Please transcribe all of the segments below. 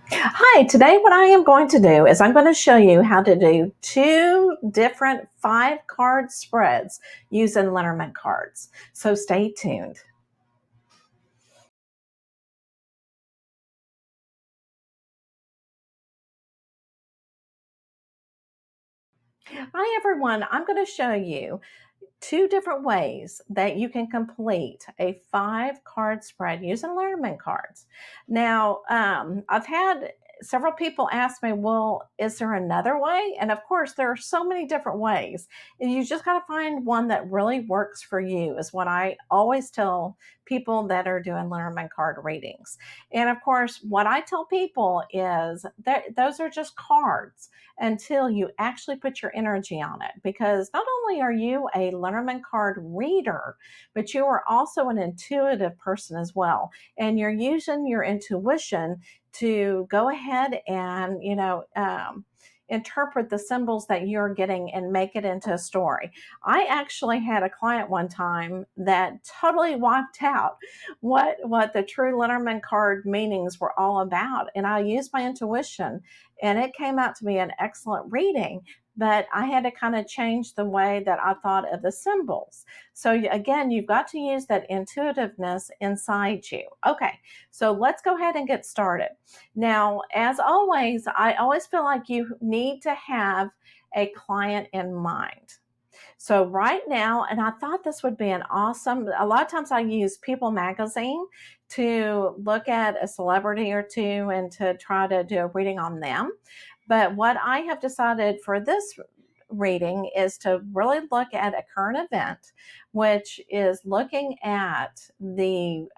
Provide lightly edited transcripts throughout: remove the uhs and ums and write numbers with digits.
Hi, today what I am going to do is I'm going to show you how to do two different 5-card spreads using Lenormand cards. So stay tuned. Hi everyone, I'm going to show you two different ways that you can complete a 5-card spread using Lenormand cards. Now, I've had several people ask me, well, is there another way? And of course, there are so many different ways. And you just got to find one that really works for you, is what I always tell people that are doing Lenormand card readings. And of course, what I tell people is that those are just cards until you actually put your energy on it. Because not only are you a Lenormand card reader, but you are also an intuitive person as well. And you're using your intuition to go ahead and, interpret the symbols that you're getting and make it into a story. I actually had a client one time that totally wiped out what the true Lenormand card meanings were all about. And I used my intuition and it came out to be an excellent reading, but I had to kind of change the way that I thought of the symbols. So again, you've got to use that intuitiveness inside you. Okay, so let's go ahead and get started. Now, as always, I always feel like you need to have a client in mind. So right now, and I thought this would be a lot of times I use People Magazine to look at a celebrity or two and to try to do a reading on them. But what I have decided for this reading is to really look at a current event, which is looking at the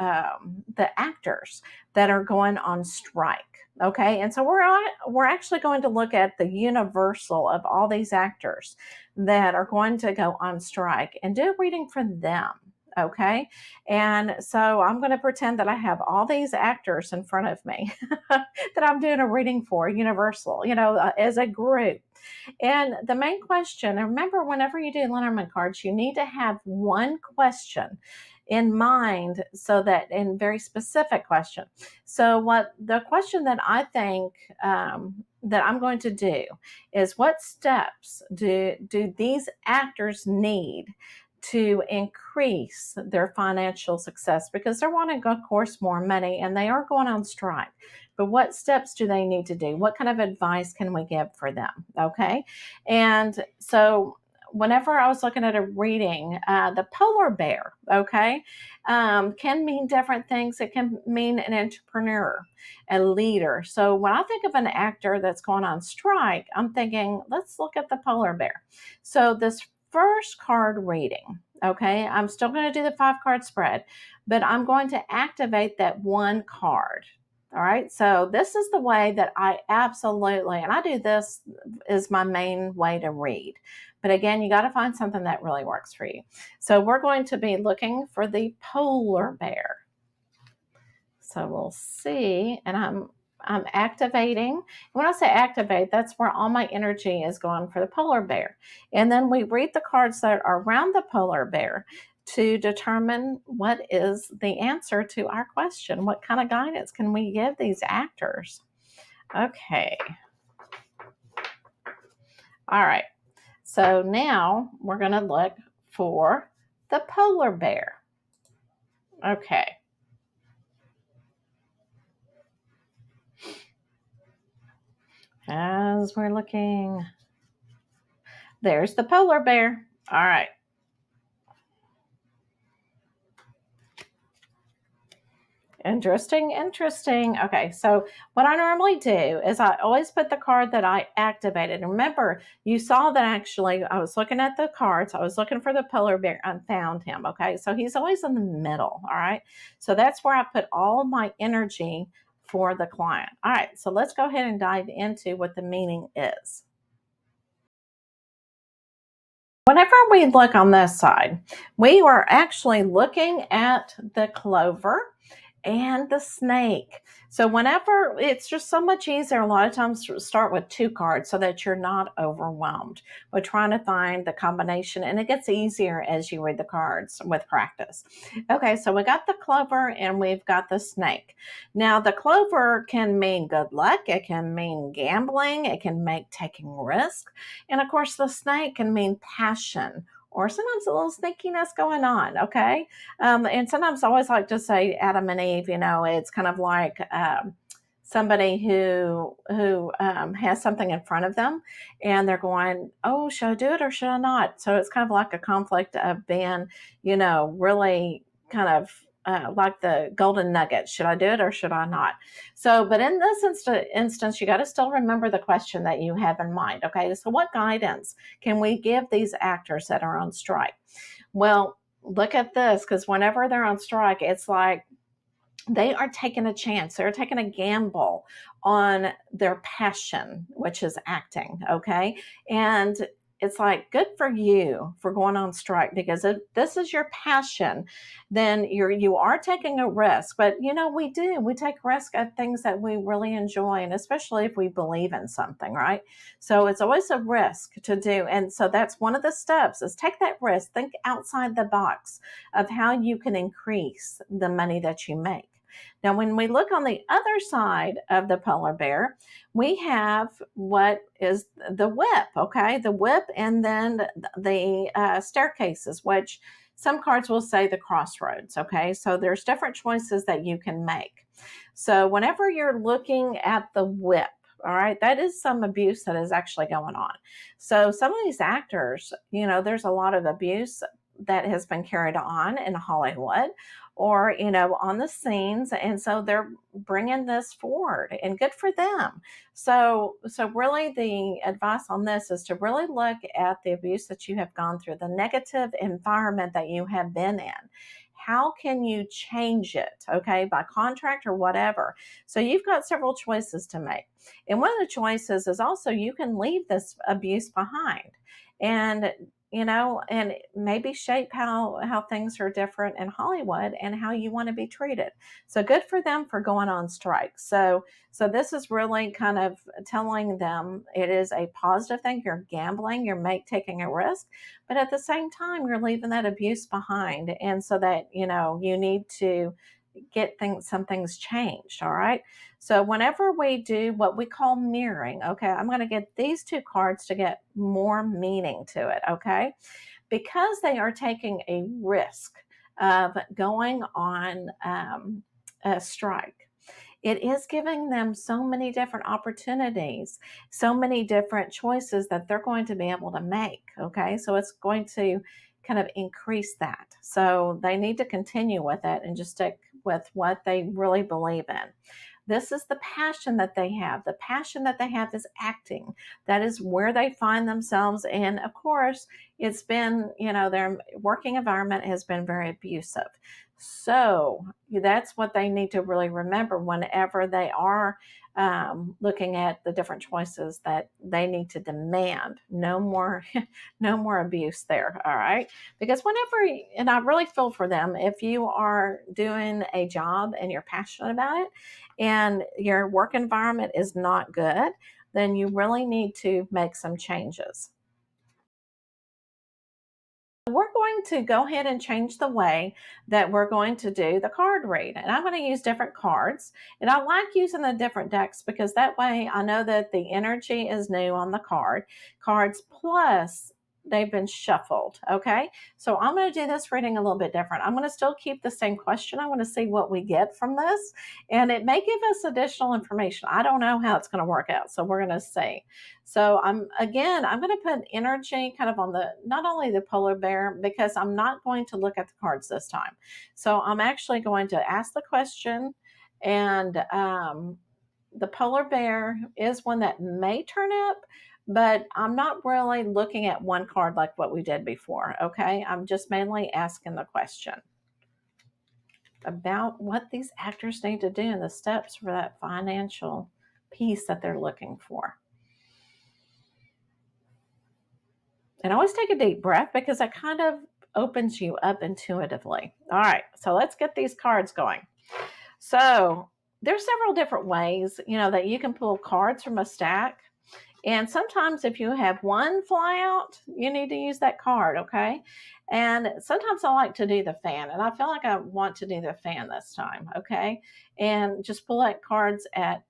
actors that are going on strike. Okay, and so we're actually going to look at the universal of all these actors that are going to go on strike and do a reading for them. Okay, and so I'm going to pretend that I have all these actors in front of me that I'm doing a reading for, universal, as a group. And the main question, and remember, whenever you do Lenormand cards, you need to have one question in mind, so that, in very specific question. So what the question that I think that I'm going to do is, what steps do these actors need to increase their financial success, because they're wanting, of course, more money and they are going on strike. But what steps do they need to do? What kind of advice can we give for them? Okay. And so whenever I was looking at a reading, the polar bear, okay, can mean different things. It can mean an entrepreneur, a leader. So when I think of an actor that's going on strike, I'm thinking, let's look at the polar bear. So this first card reading, okay, I'm still going to do the 5-card spread, but I'm going to activate that one card. All right, so this is the way that I absolutely, and I do this is my main way to read. But again, you got to find something that really works for you. So we're going to be looking for the polar bear. So we'll see, and I'm activating. When I say activate, that's where all my energy is going for the polar bear. And then we read the cards that are around the polar bear to determine what is the answer to our question. What kind of guidance can we give these actors? Okay. All right. So now we're going to look for the polar bear. Okay. As we're looking, there's the polar bear. All right. Interesting, interesting. Okay, so what I normally do is I always put the card that I activated. And remember, you saw that actually I was looking at the cards. I was looking for the polar bear and found him. Okay, so he's always in the middle. All right, so that's where I put all my energy for the client. All right, so let's go ahead and dive into what the meaning is. Whenever we look on this side, we are actually looking at the clover. and the snake. So whenever, it's just so much easier a lot of times to start with 2 cards so that you're not overwhelmed with trying to find the combination, and it gets easier as you read the cards with practice. Okay, so we got the clover and we've got the snake. Now the clover can mean good luck, it can mean gambling, it can make taking risk, and of course the snake can mean passion or sometimes a little sneakiness going on. Okay, and sometimes I always like to say Adam and Eve, it's kind of like somebody who has something in front of them and they're going, oh, should I do it or should I not? So it's kind of like a conflict of being, really kind of like the golden nugget. Should I do it or should I not? So, but in this instance, you got to still remember the question that you have in mind. Okay, so what guidance can we give these actors that are on strike? Well, look at this, because whenever they're on strike, it's like they are taking a chance. They're taking a gamble on their passion, which is acting. Okay. And it's like, good for you for going on strike, because if this is your passion, then you are taking a risk. But we take risk at things that we really enjoy, and especially if we believe in something, right? So it's always a risk to do. And so that's one of the steps, is take that risk, think outside the box of how you can increase the money that you make. Now, when we look on the other side of the polar bear, we have what is the whip, okay? The whip, and then the staircases, which some cards will say the crossroads, okay? So there's different choices that you can make. So whenever you're looking at the whip, all right, that is some abuse that is actually going on. So some of these actors, there's a lot of abuse that has been carried on in Hollywood or, on the scenes. And so they're bringing this forward, and good for them. So really the advice on this is to really look at the abuse that you have gone through, the negative environment that you have been in. How can you change it? Okay, by contract or whatever. So you've got several choices to make. And one of the choices is also you can leave this abuse behind. And and maybe shape how things are different in Hollywood and how you want to be treated. So good for them for going on strike. So this is really kind of telling them it is a positive thing. You're gambling, taking a risk, but at the same time you're leaving that abuse behind, and so that you need to get some things changed. All right. So whenever we do what we call mirroring, okay, I'm going to get these 2 cards to get more meaning to it. Okay. Because they are taking a risk of going on a strike, it is giving them so many different opportunities, so many different choices that they're going to be able to make. Okay. So it's going to kind of increase that. So they need to continue with it and just stick with what they really believe in. This is the passion that they have. The passion that they have is acting. That is where they find themselves. And of course, it's been, their working environment has been very abusive. So that's what they need to really remember whenever they are looking at the different choices that they need to demand. No more, no more abuse there. All right. Because and I really feel for them, if you are doing a job and you're passionate about it and your work environment is not good, then you really need to make some changes. We're going to go ahead and change the way that we're going to do the card read. And I'm going to use different cards. And I like using the different decks because that way I know that the energy is new on the cards, plus they've been shuffled. Okay. So I'm going to do this reading a little bit different. I'm going to still keep the same question. I want to see what we get from this. And it may give us additional information. I don't know how it's going to work out. So we're going to see. So I'm going to put energy kind of on not only the polar bear, because I'm not going to look at the cards this time. So I'm actually going to ask the question, and the polar bear is one that may turn up, but I'm not really looking at one card like what we did before. Okay. I'm just mainly asking the question about what these actors need to do and the steps for that financial piece that they're looking for. And always take a deep breath because that kind of opens you up intuitively. All right, so let's get these cards going. So there's several different ways, that you can pull cards from a stack. And sometimes if you have one fly out, you need to use that card, okay? And sometimes I like to do the fan, and I feel like I want to do the fan this time, okay? And just pull out cards at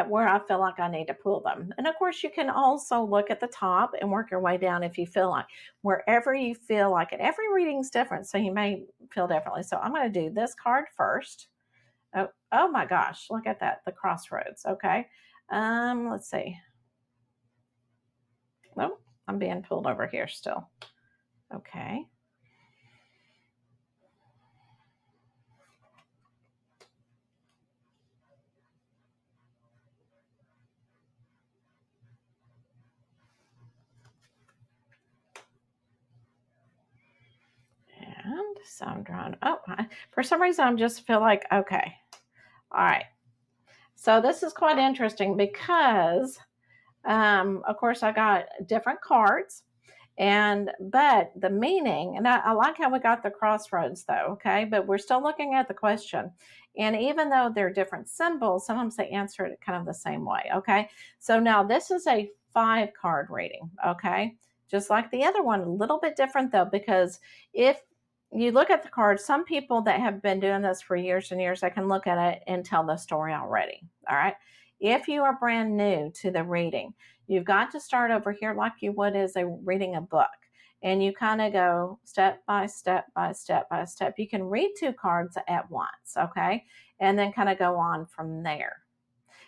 where I feel like I need to pull them. And of course, you can also look at the top and work your way down if you feel like, wherever you feel like it. Every reading's different, so you may feel differently. So I'm going to do this card first. Oh my gosh, look at that, the Crossroads. Okay. Let's see. Oh, I'm being pulled over here still. Okay. And so I'm drawing. Oh, for some reason, I'm just feel like, okay. All right. So this is quite interesting because, of course, I got different cards. But the meaning, and I like how we got the crossroads though, okay? But we're still looking at the question. And even though they're different symbols, sometimes they answer it kind of the same way, okay? So now this is a 5-card reading, okay? Just like the other one, a little bit different though, because if you look at the cards, some people that have been doing this for years and years, they can look at it and tell the story already, all right? If you are brand new to the reading, you've got to start over here like you would as reading a book. And you kind of go step by step by step by step. You can read 2 cards at once, okay? And then kind of go on from there.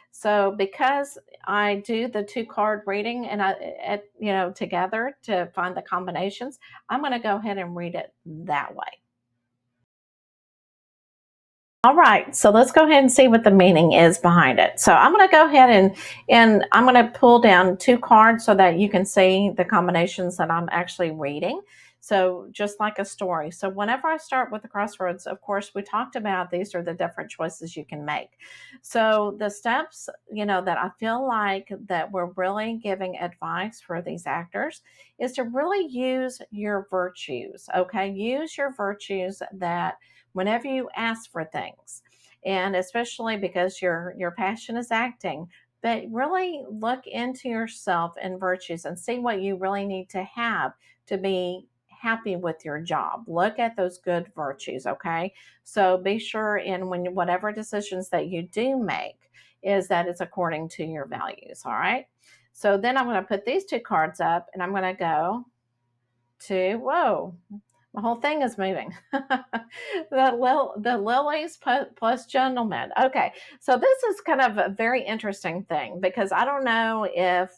So because I do the 2-card reading and together to find the combinations, I'm going to go ahead and read it that way. All right, so let's go ahead and see what the meaning is behind it. So I'm going to go ahead and I'm going to pull down 2 cards so that you can see the combinations that I'm actually reading. So just like a story. So whenever I start with the crossroads, of course, we talked about these are the different choices you can make. So the steps, that I feel like that we're really giving advice for these actors is to really use your virtues, okay? Use your virtues that whenever you ask for things, and especially because your passion is acting, but really look into yourself and virtues and see what you really need to have to be happy with your job. Look at those good virtues, okay? So be sure in whatever decisions that you do make is that it's according to your values, all right? So then I'm going to put these 2 cards up and I'm going to go to, whoa, the whole thing is moving. The lilies plus gentlemen. Okay, so this is kind of a very interesting thing because I don't know if,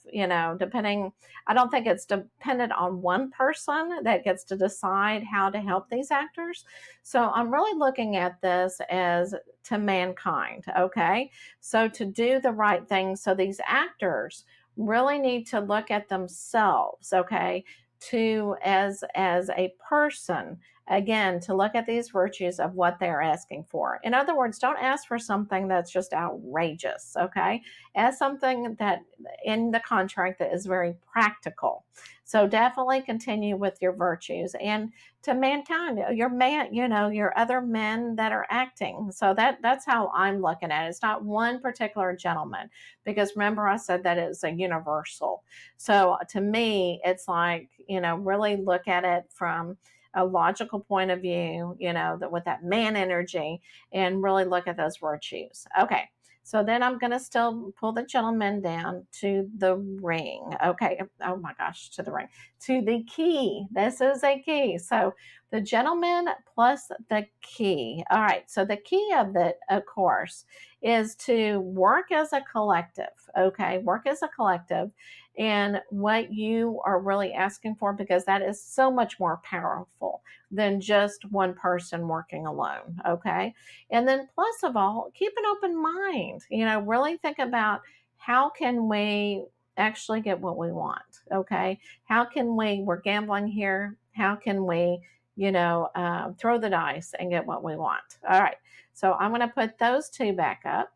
depending, I don't think it's dependent on one person that gets to decide how to help these actors. So I'm really looking at this as to mankind, okay? So to do the right thing. So these actors really need to look at themselves, okay? To as a person, again, to look at these virtues of what they're asking for. In other words, don't ask for something that's just outrageous, okay? Ask something that in the contract that is very practical. So definitely continue with your virtues. And to mankind, your man, your other men that are acting. So that's how I'm looking at it. It's not one particular gentleman, because remember I said that it's a universal. So to me, it's like, really look at it from a logical point of view, that with that man energy, and really look at those virtues. Okay. So then I'm going to still pull the gentleman down to the ring. Okay. Oh my gosh, to the ring, to the key. This is a key. So the gentleman plus the key. All right. So the key of it, of course, is to work as a collective. Okay. Work as a collective and what you are really asking for, because that is so much more powerful than just one person working alone. Okay. And then, plus of all, keep an open mind, really think about how can we actually get what we want. Okay. How can we're gambling here. How can we, throw the dice and get what we want? All right. So I'm going to put those 2 back up.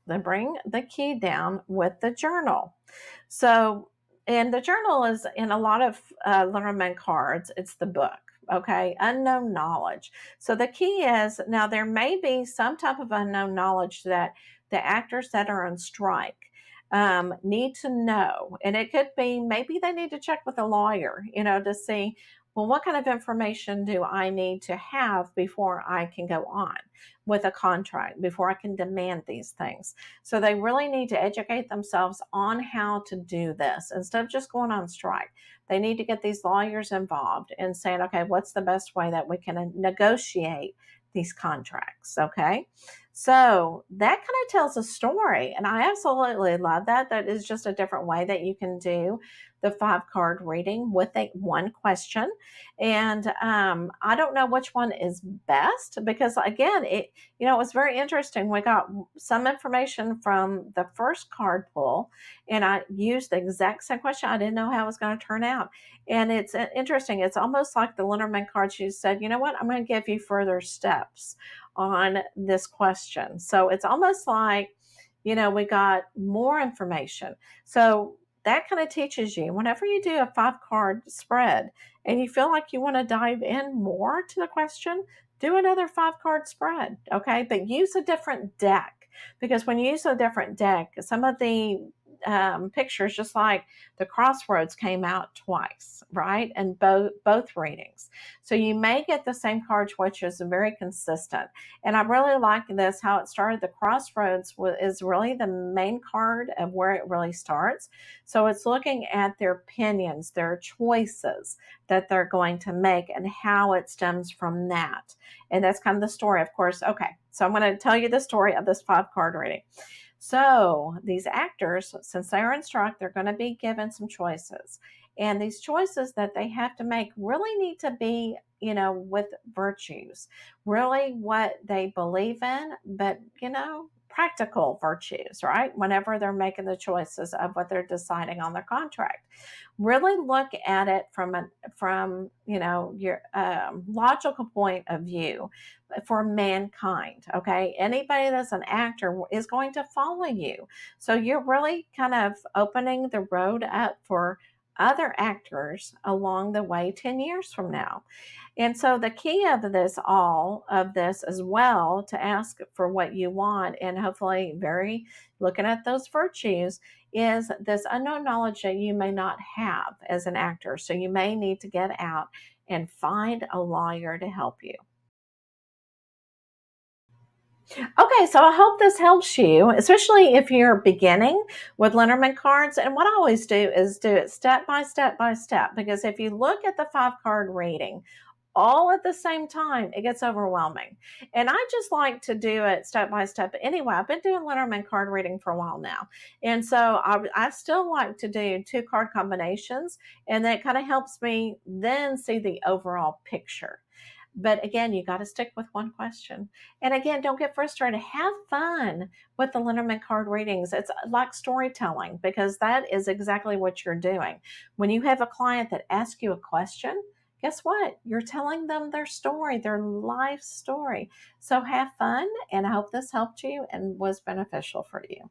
Then bring the key down with the journal. So, and the journal is in a lot of Lenormand cards, it's the book. Okay, unknown knowledge. So the key is, now there may be some type of unknown knowledge that the actors that are on strike need to know. And it could be maybe they need to check with a lawyer, to see, well, what kind of information do I need to have before I can go on with a contract, before I can demand these things. So they really need to educate themselves on how to do this instead of just going on strike. They need to get these lawyers involved and saying, okay, what's the best way that we can negotiate these contracts? Okay. So that kind of tells a story. And I absolutely love that. That is just a different way that you can do the 5 card reading with one question. And I don't know which one is best because, again, it was very interesting. We got some information from the first card pull, and I used the exact same question. I didn't know how it was going to turn out. And it's interesting. It's almost like the Lenormand card. She said, you know what? I'm going to give you further steps on this question. So it's almost like, we got more information. So that kind of teaches you whenever you do a 5 card spread and you feel like you want to dive in more to the question, do another 5 card spread. Okay. But use a different deck, because when you use a different deck, some of the pictures, just like the Crossroads, came out twice, right? And both readings. So you may get the same cards, which is very consistent. And I really like this, how it started. The Crossroads is really the main card of where it really starts. So it's looking at their opinions, their choices that they're going to make, and how it stems from that. And that's kind of the story, of course. Okay, so I'm going to tell you the story of this 5 card reading. So these actors, since they're in strike, they're going to be given some choices. And these choices that they have to make really need to be, with virtues, really what they believe in, but, practical virtues, right? Whenever they're making the choices of what they're deciding on their contract, really look at it from your logical point of view for mankind. Okay, anybody that's an actor is going to follow you, so you're really kind of opening the road up for other actors along the way 10 years from now. And so the key of this as well, to ask for what you want, and hopefully very looking at those virtues, is this unknown knowledge that you may not have as an actor. So you may need to get out and find a lawyer to help you. Okay, so I hope this helps you, especially if you're beginning with Lenormand cards. And what I always do is do it step by step by step, because if you look at the 5 card reading all at the same time, it gets overwhelming. And I just like to do it step by step. Anyway, I've been doing Lenormand card reading for a while now. And so I still like to do 2 card combinations, and that kind of helps me then see the overall picture. But again, you got to stick with one question. And again, don't get frustrated. Have fun with the Lenormand card readings. It's like storytelling, because that is exactly what you're doing. When you have a client that asks you a question, guess what? You're telling them their story, their life story. So have fun, and I hope this helped you and was beneficial for you.